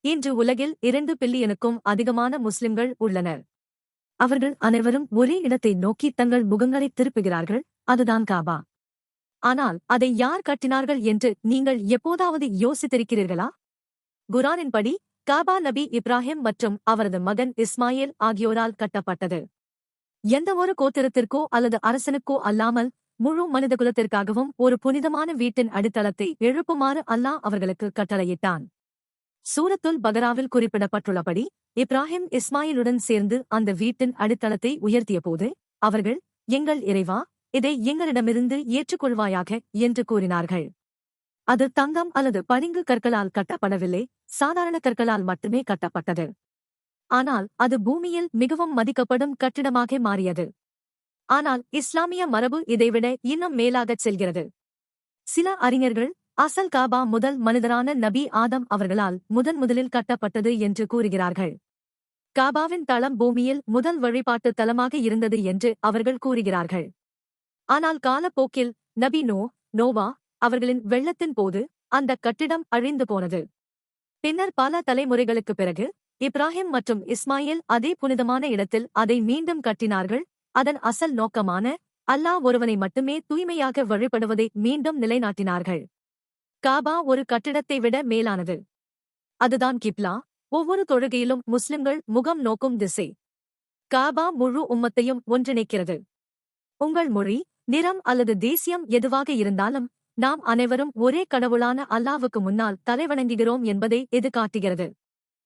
இன்று உலகில் 2 பில்லியனுக்கும் அதிகமான முஸ்லிம்கள் உள்ளனர். அவர்கள் அனைவரும் ஒரே இடத்தை நோக்கி தங்கள் முகங்களை திருப்புகிறார்கள், அதுதான் காபா. ஆனால் அதை யார் கட்டினார்கள் என்று நீங்கள் எப்போதாவது யோசித்திருக்கிறீர்களா? குரானின்படி காபா நபி இப்ராஹிம் மற்றும் அவரது மகன் இஸ்மாயில் ஆகியோரால் கட்டப்பட்டது. எந்தவொரு கோத்திரத்திற்கோ அல்லது அரசனுக்கோ அல்லாமல் முழு மனிதகுலத்திற்காகவும் ஒரு புனிதமான வீட்டின் அடித்தளத்தை எழுப்புமாறு அல்லாஹ் அவர்களுக்கு கட்டளையிட்டான். சூரத்துல் பகராவில் குறிப்பிடப்பட்டுள்ளபடி இப்ராஹிம் இஸ்மாயிலுடன் சேர்ந்து அந்த வீட்டின் அடித்தளத்தை உயர்த்தியபோது அவர்கள், எங்கள் இறைவா, இதை எங்களிடமிருந்து ஏற்றுக்கொள்வாயாக என்று கூறினார்கள். அது தங்கம் அல்லது பளிங்கு கற்களால் கட்டப்படவில்லை, சாதாரண கற்களால் மட்டுமே கட்டப்பட்டது. ஆனால் அது பூமியில் மிகவும் மதிக்கப்படும் கட்டிடமாக மாறியது. ஆனால் இஸ்லாமிய மரபு இதைவிட இன்னும் மேலாகச் செல்கிறது. சில அறிஞர்கள் அசல் காபா முதல் மனிதரான நபி ஆதம் அவர்களால் முதலில் கட்டப்பட்டது என்று கூறுகிறார்கள். காபாவின் தளம் பூமியில் முதல் வழிபாட்டு தலமாக இருந்தது என்று அவர்கள் கூறுகிறார்கள். ஆனால் காலப்போக்கில் நபி நோவா அவர்களின் வெள்ளத்தின் போது அந்த கட்டிடம் அழிந்து போனது. பின்னர் பல தலைமுறைகளுக்குப் பிறகு இப்ராஹிம் மற்றும் இஸ்மாயில் அதே புனிதமான இடத்தில் அதை மீண்டும் கட்டினார்கள். அதன் அசல் நோக்கமான அல்லாஹ் ஒருவனை மட்டுமே தூய்மையாக வழிபடுவதை மீண்டும் நிலைநாட்டினார்கள். காபா ஒரு கட்டிடத்தை விட மேலானது. அதுதான் கிப்லா, ஒவ்வொரு தொழுகையிலும் முஸ்லிம்கள் முகம் நோக்கும் திசை. காபா முழு உம்மத்தையும் ஒன்றிணைக்கிறது. உங்கள் மொழி, நிறம் அல்லது தேசியம் எதுவாக இருந்தாலும் நாம் அனைவரும் ஒரே கடவுளான அல்லாஹ்வுக்கு முன்னால் தலைவணங்குகிறோம் என்பதை இது காட்டுகிறது.